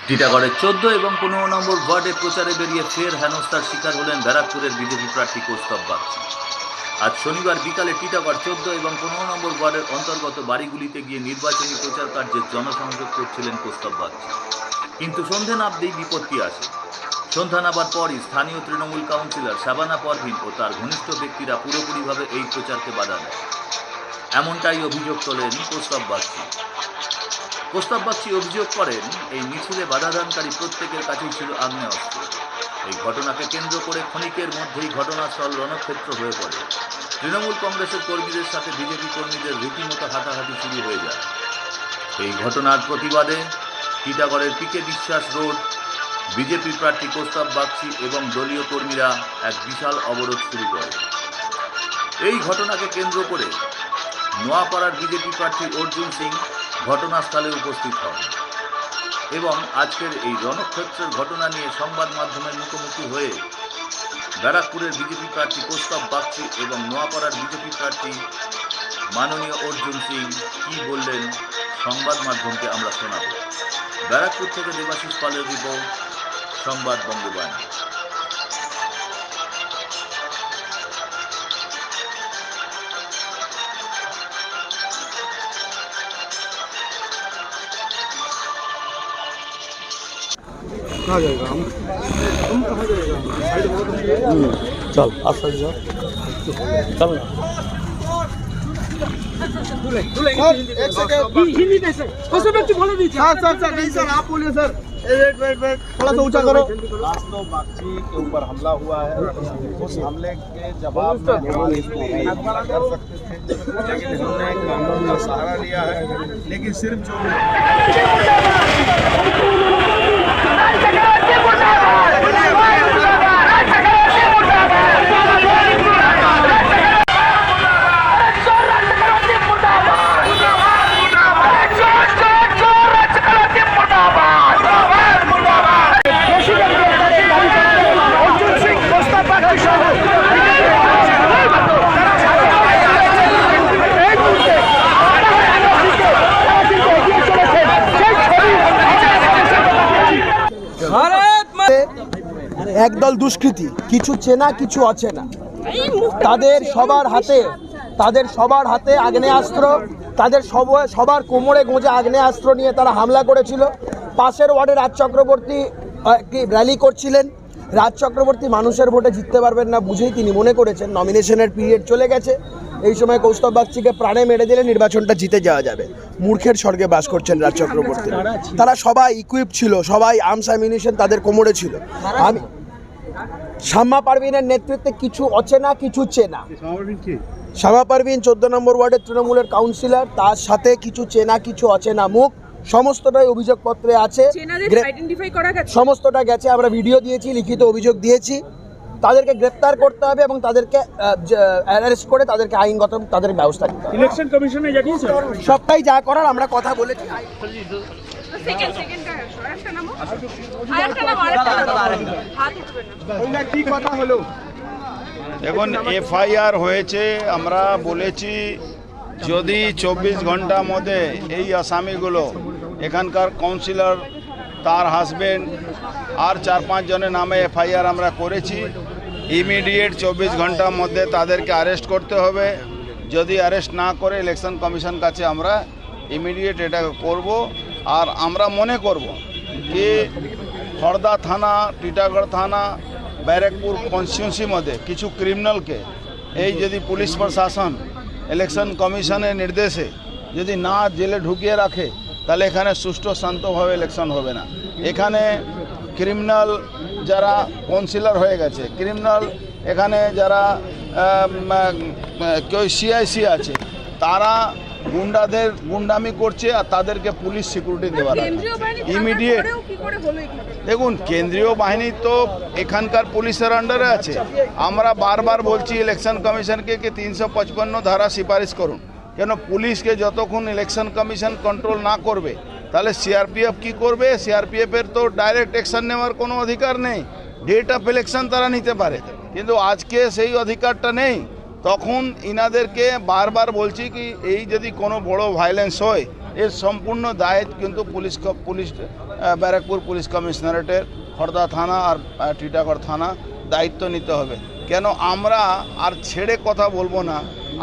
টিটাগড়ের 14 এবং 15 নম্বর ওয়ার্ডে প্রচারে বেরিয়ে ফের হেনস্থার শিকার হলেন ব্যারাকপুরের বিজেপি প্রার্থী কৌস্তব বাগচি। আজ শনিবার বিকালে টিটাগড় 14 এবং 15 নম্বর ওয়ার্ডের অন্তর্গত বাড়িগুলিতে গিয়ে নির্বাচনী প্রচার কার্যে জনসংযোগ করছিলেন কৌস্তব বাগচি। কিন্তু সন্ধে নামতেই বিপত্তি আসে। সন্ধ্যা নামার পরই স্থানীয় তৃণমূল কাউন্সিলর শাবানা পারভিন ও তার ঘনিষ্ঠ ব্যক্তিরা পুরোপুরিভাবে এই প্রচারকে বাধা দেয়। এমনটাই অভিযোগ তোলেন কৌস্তব বাগচি। কৌস্তব বাগচি অভিযোগ করেন, এই মিছিলে বাধাদানকারী প্রত্যেকের কাছেই ছিল আগ্নেয়াস্ত্র। এই ঘটনাকে কেন্দ্র করে ক্ষণিকের মধ্যেই ঘটনাস্থল রণক্ষেত্র হয়ে পড়ে। তৃণমূল কংগ্রেসের কর্মীদের সাথে বিজেপি কর্মীদের রীতিমতো হাতাহাতি শুরু হয়ে যায়। এই ঘটনার প্রতিবাদে টিটাগড়ের পিকে বিশ্বাস রোড বিজেপি প্রার্থী কৌস্তব বাগচি এবং দলীয় কর্মীরা এক বিশাল অবরোধ শুরু করে। এই ঘটনাকে কেন্দ্র করে নোয়াপাড়ার বিজেপি প্রার্থী অর্জুন সিং ঘটনাস্থলে উপস্থিত হন এবং আজকের এই রণক্ষেত্রের ঘটনা নিয়ে সংবাদ মাধ্যমের মুখোমুখি হয়ে ব্যারাকপুরের বিজেপি প্রার্থী কৌস্তব বাগচি এবং নোয়াপাড়ার বিজেপি প্রার্থী মাননীয় অর্জুন সিং কী বললেন সংবাদ মাধ্যমকে আমরা শোনাব। ব্যারাকপুর থেকে দেবাশিস পালের রিপোর্ট, সংবাদ বঙ্গবাণী। कहाँ जाएगा हम कहाँ जाएगा साइड चल आस्ते चल चल एक सेकंड हिंदी में सर कसम से बोलो दीजिए सर नहीं सर आप बोलिए सर वेट थोड़ा सा ऊंचा करो। कौस्तब बागची के ऊपर हमला हुआ है। उस हमले के जवाब में हम इसको कर सकते थे, लेकिन हमने कानून का सहारा लिया है। लेकिन सिर्फ जो একদল দুষ্কৃতী, কিছু চেনা কিছু অচেনা, তাদের সবার হাতে আগ্নেয়াস্ত্র, তাদের সবার কোমরে গোঁজা আগ্নেয়াস্ত্র নিয়ে তারা হামলা করেছিল। পাশের ওয়ার্ডে রাজ চক্রবর্তী একটি র্যালি করছিলেন। রাজ চক্রবর্তী মানুষের ভোটে জিততে পারবেন না বুঝেই তিনি মনে করেছেন নমিনেশনের পিরিয়ড চলে গেছে, এই সময় কৌস্তব বাগচিকে প্রাণে মেরে দিলে নির্বাচনটা জিতে যাওয়া যাবে। মূর্খের স্বর্গে বাস করছেন রাজ চক্রবর্তী। তারা সবাই ইকুইপ ছিল, সবাই আর্মস অ্যামিউনিশন তাদের কোমরে ছিল। আমি শামা পারভিনের নেতৃত্বে কিছু অচেনা কিছু চেনা, শামা পারভিন 14 নম্বর ওয়ার্ডের তৃণমূলের কাউন্সিলর, তার সাথে কিছু চেনা কিছু অচেনা মুখ, সমস্তটাই অভিযোগপত্রে আছে, সমস্তটা গেছে। আমরা ভিডিও দিয়েছি, লিখিত অভিযোগ দিয়েছি। তাদেরকে গ্রেপ্তার করতে হবে এবং তাদেরকে অ্যারেস্ট করে তাদেরকে আইনগত তাদের ব্যবস্থা নিতে হবে। ইলেকশন কমিশনে জানিয়েছে সবটাই যা করার আমরা কথা বলেছি। দেখুন, এফআইআর হয়েছে, আমরা বলেছি যদি 24 ঘন্টার মধ্যে এই আসামিগুলো, এখানকার কাউন্সিলর, তার হাজবেন্ড আর 4-5 জনের নামে এফআইআর আমরা করেছি, ইমিডিয়েট 24 ঘন্টার মধ্যে তাদেরকে অ্যারেস্ট করতে হবে। যদি অ্যারেস্ট না করে ইলেকশন কমিশন কাছে আমরা ইমিডিয়েট এটা করব। আর আমরা মনে করব কি খড়দা থানা, টিটাগড় থানা, ব্যারাকপুর কনস্টিটিউন্সির মধ্যে কিছু ক্রিমিনালকে এই যদি পুলিশ প্রশাসন ইলেকশন কমিশনের নির্দেশে যদি না জেলে ঢুকিয়ে রাখে, তাহলে এখানে সুষ্ঠু শান্তভাবে ইলেকশন হবে না। এখানে ক্রিমিনাল যারা কাউন্সিলর হয়ে গেছে, ক্রিমিনাল এখানে যারা কেউ সিআইসি আছে, তারা গুন্ডাদের গুন্ডামি করছে আর তাদেরকে পুলিশ সিকিউরিটি দেওয়ার ইমিডিয়েট। দেখুন, কেন্দ্রীয় বাহিনী তো এখানকার পুলিশের আন্ডারে আছে। আমরা বারবার বলছি ইলেকশন কমিশনকে কি 355 ধারা সুপারিশ করুন, কেন পুলিশকে যতক্ষণ ইলেকশন কমিশন কন্ট্রোল না করবে তাহলে সিআরপিএফ কি করবে? সিআরপিএফের তো ডাইরেক্ট অ্যাকশন নেওয়ার কোনো অধিকার নেই। ডেট অফ ইলেকশন তারা নিতে পারে, কিন্তু আজকে সেই অধিকারটা নেই। তখন ইনাদেরকে বারবার বলছি কি এই যদি কোনো বড় ভায়োলেন্স হয় এর সম্পূর্ণ দায়িত্ব কিন্তু পুলিশ ব্যারাকপুর পুলিশ কমিশনারেটের খড়দা থানা আর টিটাগড় থানা দায়িত্ব নিতে হবে। কেন আমরা আর ছেড়ে কথা বলবো না।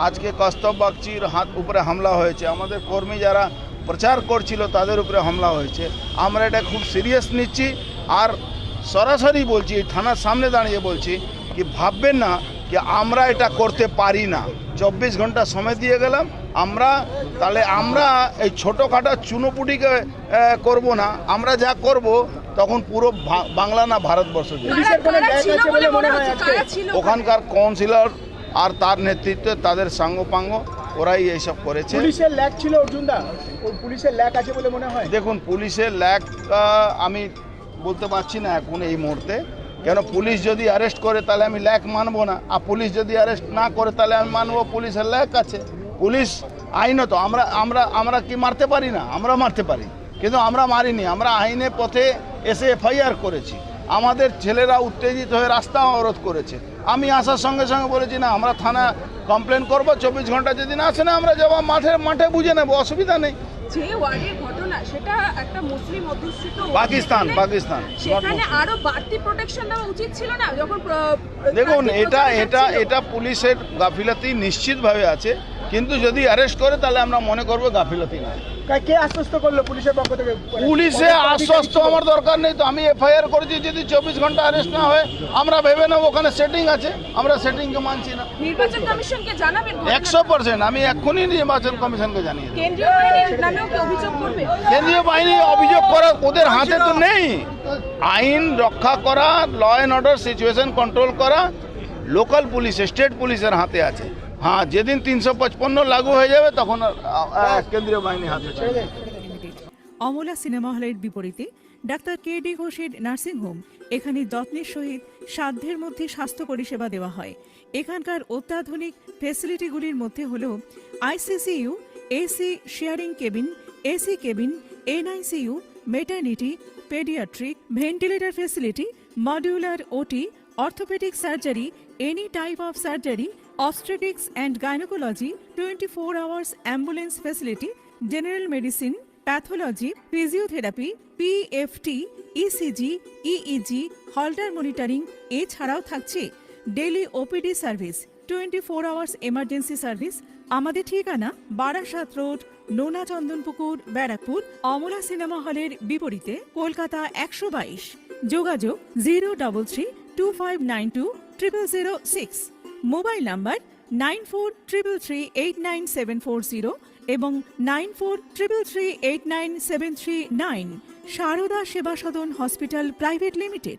আজকে কৌস্তব বাগচির উপরে হামলা হয়েছে, আমাদের কর্মী যারা প্রচার করছিল তাদের উপরে হামলা হয়েছে। আমরা এটা খুব সিরিয়াস নিচ্ছি আর সরাসরি বলছি, এই থানার সামনে দাঁড়িয়ে বলছি কি ভাববেন না কি আমরা এটা করতে পারি না। 24 ঘন্টা সময় দিয়ে গেলাম, আমরা এই ছোটোখাটো চুনোপুটিকে করব না। আমরা যা করব তখন পুরো বাংলা না ভারতবর্ষ ওখানকার কাউন্সিলর আর তার নেতৃত্বে তাদের সাঙ্গপাঙ্গ ওরাই এইসব করেছে। পুলিশের ল্যাক ছিল অর্জুনদা, পুলিশের ল্যাক আছে বলে মনে হয়? দেখুন পুলিশের ল্যাক আমি বলতে পারছি না এখন এই মুহূর্তে। কেন পুলিশ যদি অ্যারেস্ট করে তাহলে আমি ল্যাক মানবো না, আর পুলিশ যদি অ্যারেস্ট না করে তাহলে আমি মানবো পুলিশের ল্যাক আছে। পুলিশ আইনত আমরা কি মারতে পারি না? আমরা মারতে পারি, কিন্তু আমরা মারিনি। আমরা আইনের পথে এসে এফআইআর করেছি। আমাদের ছেলেরা উত্তেজিত হয়ে রাস্তা অবরোধ করেছে। আমি আসার সঙ্গে সঙ্গে বলেছি না আমরা থানা কমপ্লেন করবো, 24 ঘন্টা যদি না আসে না আমরা যাবো মাঠে বুঝে নেবো, অসুবিধা নেই। যে ওয়ার্ডের ঘটনা সেটা একটা মুসলিম অধ্যুষিত পাকিস্তান সেখানে আরো বাড়তি প্রোটেকশন দেওয়া উচিত ছিল না? যখন দেখুন এটা পুলিশের গাফিলতি নিশ্চিতভাবে আছে, কিন্তু যদি অ্যারেস্ট করে তাহলে আমরা মনে করবো গাফিলতি না। কে আশ্বস্ত করলো পুলিশের পক্ষ থেকে? পুলিশে আশ্বস্ত আমার দরকার নেই তো, আমি এফআইআর করেছি। যদি 24 ঘন্টা অ্যারেস্ট না হয় আমরা ভেবে নেব ওখানে সেটিং আছে, আমরা সেটিংকে মানছি না। নির্বাচন কমিশনকে জানাবেন? 100% আমি এক্ষুনি নির্বাচন কমিশনকে জানিয়ে দেব। কেন্দ্রীয় বাহিনীর নামেও কি অভিযোগ করবে? কেন্দ্রীয় বাহিনী অভিযোগ করা ওদের হাতে তো নেই। আইন রক্ষা করা, law and order situation control করা লোকাল পুলিশ, স্টেট পুলিশের হাতে আছে। হ্যাঁ, যেদিন 355 লাগু হয়ে যাবে তখন কেন্দ্রীয় বাহিনী হাতে চলে। অমলা সিনেমা হলের বিপরীতে ডাক্তার KD ঘোষের নার্সিংহোম। এখানে যত্নের সহিত সাধ্যের মধ্যে স্বাস্থ্য পরিষেবা দেওয়া হয়। এখানকার অত্যাধুনিক ফেসিলিটিগুলির মধ্যে হল ICCU, AC sharing cabin, AC cabin, NICU, maternity, paediatric, ventilator facility, modular OT, orthopaedic surgery, any type of surgery, obstetrics and gynecology, 24 hours ambulance facility, general medicine, pathology, physiotherapy, PFT, ECG, EEG, Holter monitoring এছাড়াও থাকছে daily OPD service, 24 hours emergency service. আমাদের ঠিকানা Barasat road, নোনা Chandanpukur, Barrackpore. Amala cinema হলের বিপরীতে, কলকাতা 122। যোগাযোগ 03325920006। Mobile number 9433389740 এবং 9433389739। সারদা সেবা সদন হসপিটাল প্রাইভেট লিমিটেড।